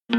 Hey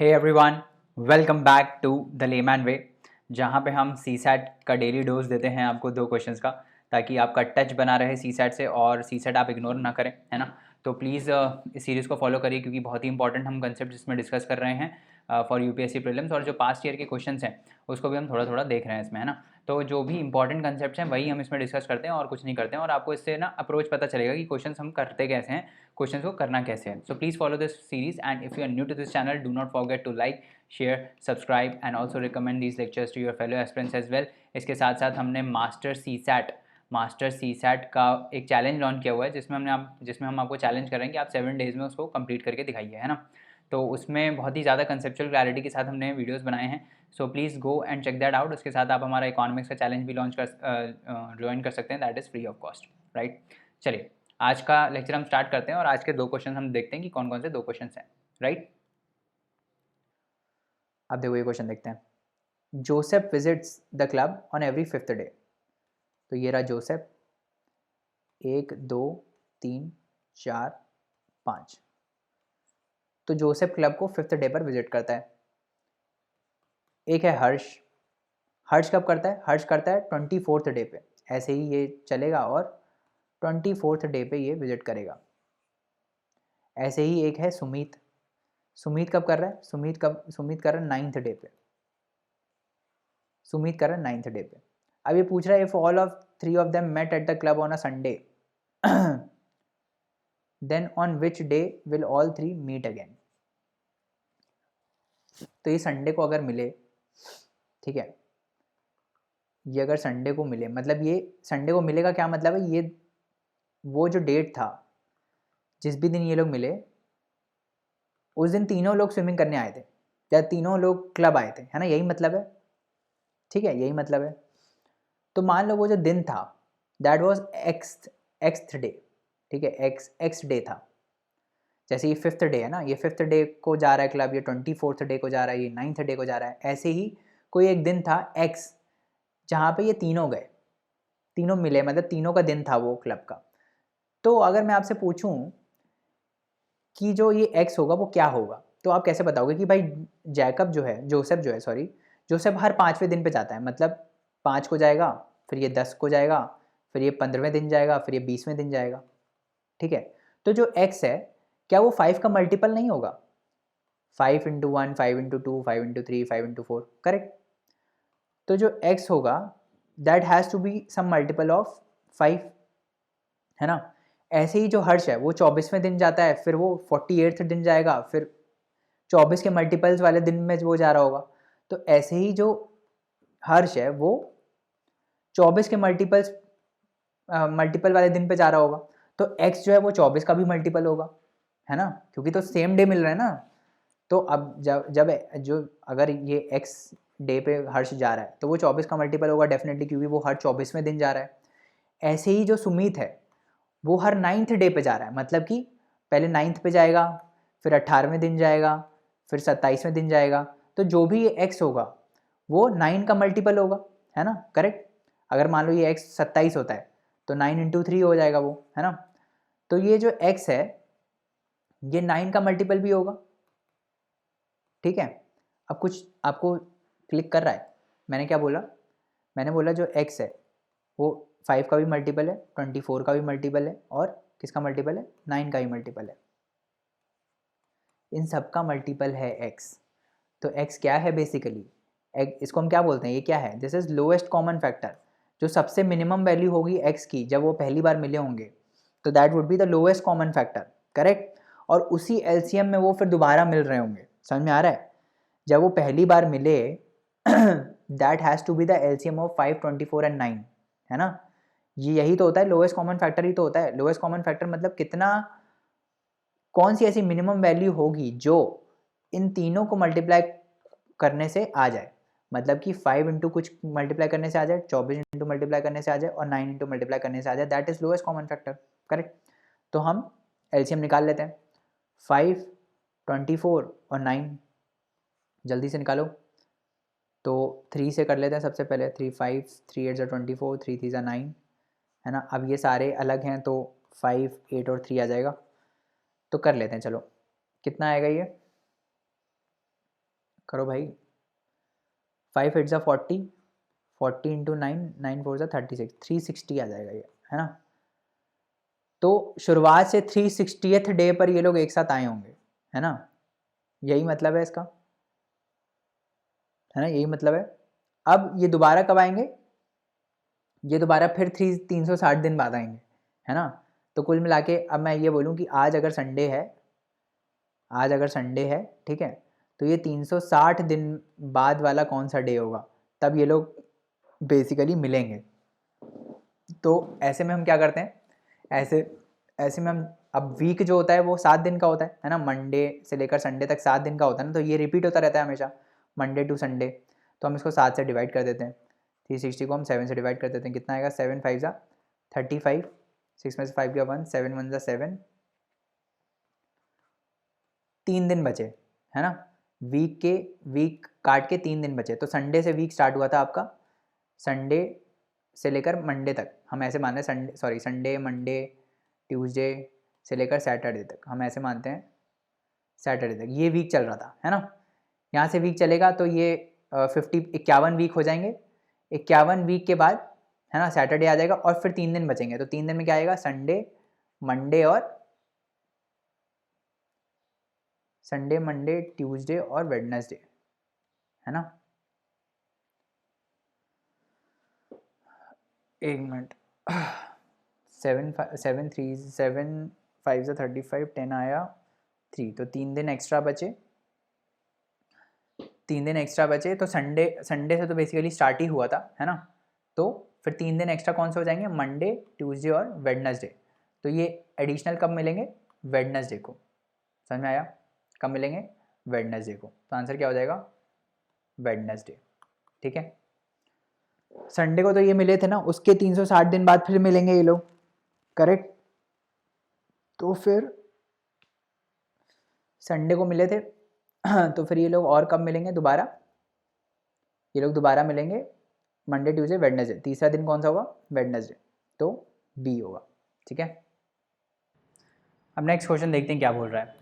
everyone, welcome back to the layman way, जहाँ पे हम सी सैट का डेली डोज देते हैं आपको 2 क्वेश्चंस का, ताकि आपका टच बना रहे सी सैट से और सी सैट आप इग्नोर ना करें, है ना। तो प्लीज़ इस सीरीज़ को फॉलो करिए, क्योंकि बहुत ही इंपॉर्टेंट हम कंसेप्ट इसमें डिस्कस कर रहे हैं फॉर यूपीएससी प्रीलिम्स, और जो पास्ट ईयर के क्वेश्चंस हैं उसको भी हम थोड़ा थोड़ा देख रहे हैं इसमें, है ना। तो जो भी इंपॉर्टेंट कंसेप्ट हैं वही हम इसमें डिस्कस करते हैं और कुछ नहीं करते हैं, और आपको इससे ना अप्रोच पता चलेगा कि क्वेश्चंस हम करते कैसे हैं, क्वेश्चंस को करना कैसे है। So please follow this series, and if you are new to this channel, do not forget to like, share, subscribe and also recommend these lectures to your fellow aspirants as well. इसके साथ साथ हमने master C SAT का एक challenge launch किया हुआ है, जिसमें हम आपको चैलेंज करेंगे कि आप 7 डेज़ में उसको कंप्लीट करके दिखाइए, है ना। तो उसमें बहुत ही ज़्यादा कंसेप्चुअल क्लैरिटी के साथ हमने वीडियोस बनाए हैं, so please go and check that out. उसके साथ आप हमारा इकोनॉमिक्स का चैलेंज भी ज्वाइन कर सकते हैं, that is free of cost, right. चलिए, आज का लेक्चर हम स्टार्ट करते हैं और आज के 2 क्वेश्चन हम देखते हैं कि कौन कौन से 2 क्वेश्चन हैं, राइट। अब देखो ये क्वेश्चन देखते हैं। Joseph visits the club on every 5th day. तो ये रहा जोसेफ, 1 2 3 4 5। तो जोसेफ क्लब को 5th डे पर विजिट करता है। एक है हर्ष। हर्ष कब करता है? हर्ष करता है 24th डे पे। ऐसे ही ये चलेगा और 24th डे पे ये विजिट करेगा। ऐसे ही एक है सुमीत। सुमीत कब कर रहा है? सुमीत कर रहा है 9th डे पे। सुमीत कर रहा है 9th डे पे। अब ये पूछ रहा है if all of 3 of them met at the club on a Sunday, then on which day will all 3 meet again. तो ये संडे को अगर मिले, ठीक है, ये अगर संडे को मिले, मतलब ये संडे को मिलेगा क्या मतलब है? ये वो जो डेट था जिस भी दिन ये लोग मिले, उस दिन तीनों लोग स्विमिंग करने आए थे, या तीनों लोग क्लब आए थे, है ना। यही मतलब है, ठीक है, यही मतलब है। तो मान लो वो जो दिन था दैट वाज एक्स डे, ठीक है, एक्स डे था। जैसे ये 5th डे है ना, ये 5th डे को जा रहा है क्लब, ये 24th डे को जा रहा है, ये 9th डे को जा रहा है। ऐसे ही कोई एक दिन था एक्स, जहाँ पे ये तीनों गए, तीनों मिले, मतलब तीनों का दिन था वो क्लब का। तो अगर मैं आपसे पूछूं कि जो ये एक्स होगा वो क्या होगा, तो आप कैसे बताओगे कि भाई जोसेफ हर 5वें दिन पे जाता है, मतलब 5 को जाएगा, फिर ये 10 को जाएगा, फिर ये 15वें दिन जाएगा, फिर ये 20वें दिन जाएगा, ठीक है। तो जो एक्स है, क्या वो 5 का मल्टीपल नहीं होगा? 5 into 1, 5 into 2, 5 into 3, 5 into 4, correct. तो जो एक्स होगा that has to be some multiple of 5, है ना। ऐसे ही जो हर्ष है वो 24वें दिन जाता है, फिर वो 48th दिन जाएगा, फिर 24 के मल्टीपल्स वाले दिन में वो जा रहा होगा। तो ऐसे ही जो हर्ष है वो 24 के मल्टीपल वाले दिन पे जा रहा होगा। तो एक्स जो है वो 24 का भी मल्टीपल होगा, है ना, क्योंकि तो सेम डे मिल रहा है ना। तो अब जब जो अगर ये एक्स डे पे हर्ष जा रहा है तो वो 24 का मल्टीपल होगा डेफिनेटली, क्योंकि वो हर 24वें दिन जा रहा है। ऐसे ही जो सुमीत है वो हर 9th डे पे जा रहा है, मतलब कि पहले 9th पे जाएगा, फिर 18वें दिन जाएगा, फिर 27वें दिन जाएगा। तो जो भी ये एक्स होगा वो 9 का मल्टीपल होगा, है ना, करेक्ट। अगर मान लो ये एक्स 27 होता है तो 9 इंटू 3 हो जाएगा वो, है ना। तो ये जो एक्स है ये 9 का मल्टीपल भी होगा, ठीक है। अब कुछ आपको क्लिक कर रहा है? मैंने क्या बोला? मैंने बोला जो एक्स है वो 5 का भी मल्टीपल है, 24 का भी मल्टीपल है, और किसका मल्टीपल है? 9 का भी मल्टीपल है। इन सब का मल्टीपल है एक्स। तो एक्स क्या है बेसिकली? इसको हम क्या बोलते हैं? ये क्या है? This is lowest common factor. जो सबसे मिनिमम वैल्यू होगी एक्स की जब वो पहली बार मिले होंगे, तो that would be the lowest common factor, correct. और उसी एलसीएम में वो फिर दोबारा मिल रहे होंगे, समझ में आ रहा है? जब वो पहली बार मिले that has to be the LCM of 5, 24 and 9, है ना। ये यही तो होता है, लोएस्ट कॉमन फैक्टर ही तो होता है। लोएस्ट कॉमन फैक्टर मतलब कितना, कौन सी ऐसी मिनिमम वैल्यू होगी जो इन तीनों को मल्टीप्लाई करने से आ जाए, मतलब कि 5 इंटू कुछ मल्टीप्लाई करने से आ जाए, 24 इंटू मल्टीप्लाई करने से आ जाए, और 9 इंटू मल्टीप्लाई करने से आ जाए, that is lowest common factor, correct. तो हम एलसीएम निकाल लेते हैं। 5, 24 और 9, जल्दी से निकालो। तो 3 से कर लेते हैं सबसे पहले। 3 5 3 8 24, 3 3 9, है ना। अब ये सारे अलग हैं तो 5 8 और 3 आ जाएगा। तो कर लेते हैं, चलो कितना आएगा ये, करो भाई। 5 8 40, 40 इंटू 9, 9 4 36, 360 आ जाएगा ये, है ना। तो शुरुआत से 360th डे पर ये लोग एक साथ आए होंगे, है ना, यही मतलब है इसका, है ना, यही मतलब है। अब ये दोबारा कब आएंगे, ये दोबारा फिर 360 दिन बाद आएंगे, है ना। तो कुल मिला के अब मैं ये बोलूँ कि आज अगर संडे है, आज अगर संडे है, ठीक है, तो ये 360 दिन बाद वाला कौन सा डे होगा, तब ये लोग बेसिकली मिलेंगे। तो ऐसे में हम क्या करते हैं, ऐसे ऐसे में हम, अब वीक जो होता है वो 7 दिन का होता है ना, मंडे से लेकर संडे तक 7 दिन का होता है ना, तो ये रिपीट होता रहता है हमेशा, मंडे टू संडे। तो हम इसको 7 से डिवाइड कर देते हैं, 360 को हम 7 से डिवाइड कर देते हैं, कितना आएगा, 7 5 जा 35, 6 में से 5 गया 1, 7 1 जा 7, 3 दिन बचे, है ना। वीक काट के 3 दिन बचे, तो संडे से वीक स्टार्ट हुआ था आपका, संडे से लेकर मंडे तक हम ऐसे मान रहे हैं, संडे मंडे ट्यूसडे से लेकर सैटरडे तक हम ऐसे मानते हैं, सैटरडे तक ये वीक चल रहा था, है ना। यहाँ से वीक चलेगा तो ये 51 वीक हो जाएंगे। 51 वीक के बाद, है ना, सैटरडे आ जाएगा और फिर 3 दिन बचेंगे। तो 3 दिन में क्या आएगा, संडे मंडे ट्यूसडे और वेडनेसडे, है ना। एक मिनट, 7 5 से 35, 10 आया 3, तो 3 दिन एक्स्ट्रा बचे, 3 दिन एक्स्ट्रा बचे। तो संडे से तो बेसिकली स्टार्ट ही हुआ था, है ना। तो फिर 3 दिन एक्स्ट्रा कौन से हो जाएंगे, मंडे ट्यूसडे और वेडनेसडे। तो ये एडिशनल कब मिलेंगे, वेडनेसडे को, समझ में आया, कब मिलेंगे, वेडनेसडे को। तो आंसर क्या हो जाएगा, वेडनेसडे, ठीक है। संडे को तो ये मिले थे ना, उसके 360 दिन बाद फिर मिलेंगे ये लोग, करेक्ट। तो फिर संडे को मिले थे तो फिर ये लोग और कब मिलेंगे दोबारा, ये लोग दोबारा मिलेंगे मंडे ट्यूसडे वेडनेसडे, तीसरा दिन कौन सा होगा, वेडनेसडे, तो बी होगा, ठीक है। अब नेक्स्ट क्वेश्चन देखते हैं क्या बोल रहा है।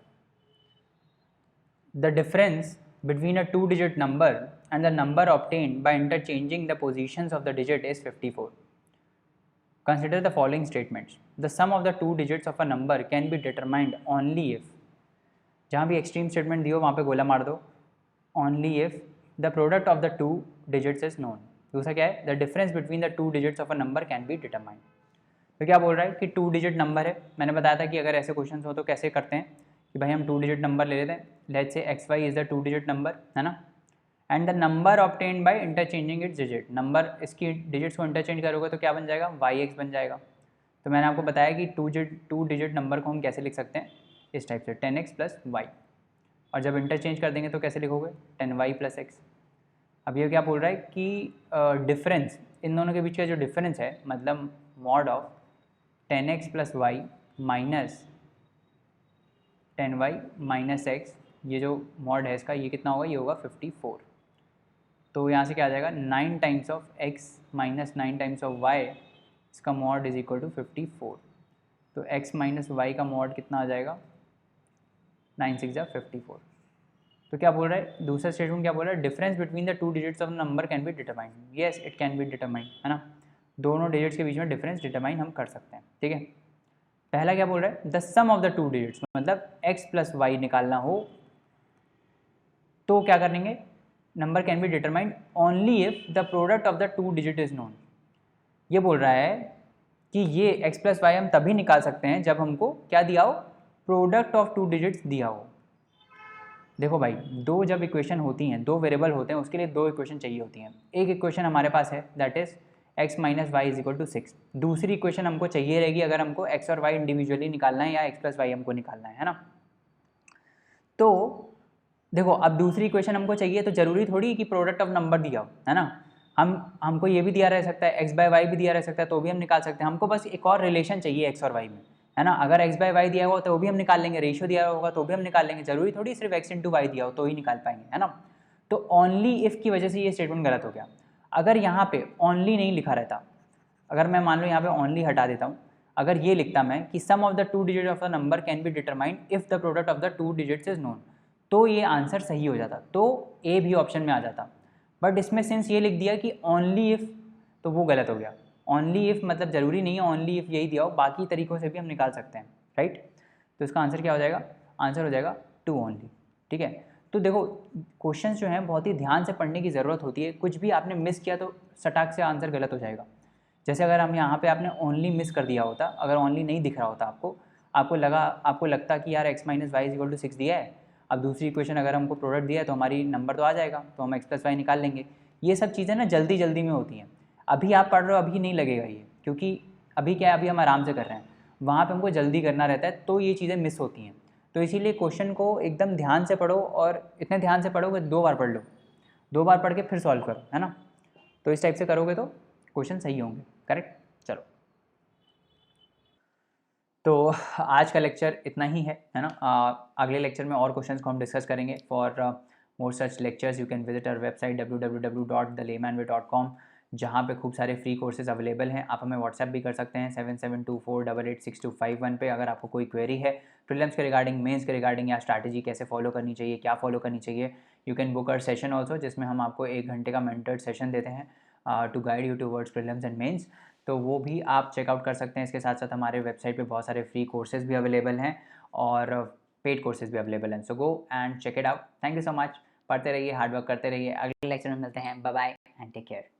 The difference between a 2-digit number and the number obtained by interchanging the positions of the digit is 54. Consider the following statements. The sum of the 2 digits of a number can be determined only if, जहाँ भी extreme statement दियो वहाँ पे गोला मार दो, only if the product of the 2 digits is known. दूसरा क्या है, the difference between the 2 digits of a number can be determined. तो क्या बोल रहा है कि 2 डिजिट नंबर है, मैंने बताया था कि अगर ऐसे क्वेश्चन हो तो कैसे करते हैं कि भाई हम 2 डिजिट नंबर ले लेते हैं, let's say X Y is the 2 digit number, है ना, and the number obtained by interchanging its digit, number इसकी डिजिट्स को इंटरचेंज करोगे तो क्या बन जाएगा, वाई एक्स बन जाएगा। तो मैंने आपको बताया कि 2 डिजिट नंबर को हम कैसे लिख सकते हैं, इस टाइप से 10x प्लस वाई, और जब इंटरचेंज कर देंगे तो कैसे लिखोगे, 10y प्लस एक्स। अब ये क्या बोल रहा है कि डिफरेंस इन दोनों के बीच का जो डिफरेंस है, मतलब mod of 10x plus Y minus 10y minus X, ये जो मॉड है इसका ये कितना होगा, ये होगा 54। तो यहाँ से क्या आ जाएगा, 9 times of x minus 9 times of y, इसका मॉड इज इक्वल टू 54। तो x माइनस वाई का मॉड कितना आ जाएगा, 9 6 जा 54। तो क्या बोल रहा है, दूसरा स्टेटमेंट क्या बोल रहा है, difference between the 2 digits of number can be determined, yes it can be determined, है ना, दोनों डिजिट्स के बीच में डिफरेंस डिटरमाइन हम कर सकते हैं, ठीक है। पहला क्या बोल रहा है, the sum of the 2 digits, मतलब x प्लस वाई निकालना हो तो क्या करेंगे, number can be determined only if the product of the 2 digit is known. ये बोल रहा है कि ये x प्लस वाई हम तभी निकाल सकते हैं जब हमको क्या दिया हो, प्रोडक्ट ऑफ 2 डिजिट्स दिया हो। देखो भाई, दो जब इक्वेशन होती हैं, दो वेरिएबल होते हैं, उसके लिए दो इक्वेशन चाहिए होती हैं। एक इक्वेशन हमारे पास है that is x minus Y is equal to 6, दूसरी इक्वेशन हमको चाहिए रहेगी अगर हमको x और y इंडिविजुअली निकालना है या x प्लस वाई हमको निकालना है ना। तो देखो, अब दूसरी इक्वेशन हमको चाहिए तो जरूरी थोड़ी कि प्रोडक्ट ऑफ नंबर दिया हो, है ना, हमको ये भी दिया रह सकता है, x बाय वाई भी दिया रह सकता है तो भी हम निकाल सकते हैं। हमको बस एक और रिलेशन चाहिए x और y में, है ना। अगर x बाय वाई दिया हुआ तो भी हम निकाल लेंगे, रेशियो दिया होगा तो भी हम निकाल लेंगे, जरूरी थोड़ी सिर्फ x इंटू वाई दिया हो तो ही निकाल पाएंगे, है ना। तो ओनली इफ़ की वजह से ये स्टेटमेंट गलत हो गया। अगर यहाँ पे ओनली नहीं लिखा रहता, अगर मैं मान लो यहाँ पे ओनली हटा देता हूँ, अगर ये लिखता मैं कि sum of the 2 digit of the number can be determined if the product of the 2 digits is known, तो ये आंसर सही हो जाता, तो ए भी ऑप्शन में आ जाता। बट इसमें सिंस ये लिख दिया कि ओनली इफ़, तो वो गलत हो गया। ओनली इफ़ मतलब ज़रूरी नहीं है ओनली इफ़ यही दिया हो, बाकी तरीक़ों से भी हम निकाल सकते हैं, राइट। तो इसका आंसर क्या हो जाएगा? आंसर हो जाएगा 2 ओनली, ठीक है। तो देखो क्वेश्चन जो हैं बहुत ही ध्यान से पढ़ने की ज़रूरत होती है, कुछ भी आपने मिस किया तो सटाक से आंसर गलत हो जाएगा। जैसे अगर हम यहाँ पे आपने ओनली मिस कर दिया होता, अगर ओनली नहीं दिख रहा होता आपको लगता कि यार x minus Y equal to 6 दिया है, अब दूसरी इक्वेशन अगर हमको प्रोडक्ट दिया है तो हमारी नंबर तो आ जाएगा, तो हम x प्लस वाई निकाल लेंगे। ये सब चीज़ें ना जल्दी जल्दी में होती हैं। अभी आप पढ़ रहे हो अभी नहीं लगेगा ये, क्योंकि अभी क्या है, अभी हम आराम से कर रहे हैं, वहाँ पर हमको जल्दी करना रहता है, तो ये चीज़ें मिस होती हैं। तो इसीलिए क्वेश्चन को एकदम ध्यान से पढ़ो, और इतने ध्यान से पढ़ो कि 2 बार पढ़ लो, 2 बार पढ़ के फिर सॉल्व करो, है ना। तो इस टाइप से करोगे तो क्वेश्चन सही होंगे, करेक्ट। चलो, तो आज का लेक्चर इतना ही है ना। अगले लेक्चर में और क्वेश्चंस को हम डिस्कस करेंगे। For more such lectures you can visit our website www.thelaymanway.com, जहाँ पे खूब सारे फ्री कोर्सेज अवेलेबल हैं। आप हमें व्हाट्सएप भी कर सकते हैं 7724886251 पे, अगर आपको कोई क्वेरी है प्रीलिम्स के रिगार्डिंग, मेंस के रिगार्डिंग, या स्ट्रैटेजी कैसे फॉलो करनी चाहिए, क्या फॉलो करनी चाहिए। You can book our session also, जिसमें हम आपको 1 घंटे का मेंटर्ड सेशन देते हैं to guide you towards prelims and mains. तो वो भी आप चेकआउट कर सकते हैं। इसके साथ साथ हमारे वेबसाइट पे बहुत सारे फ्री कोर्सेज भी अवेलेबल हैं और पेड कोर्सेज भी अवेलेबल हैं। So go and check it out. Thank you so much. पढ़ते रहिए, हार्ड वर्क करते रहिए। अगले लेक्चर में मिलते हैं। Bye bye and take care.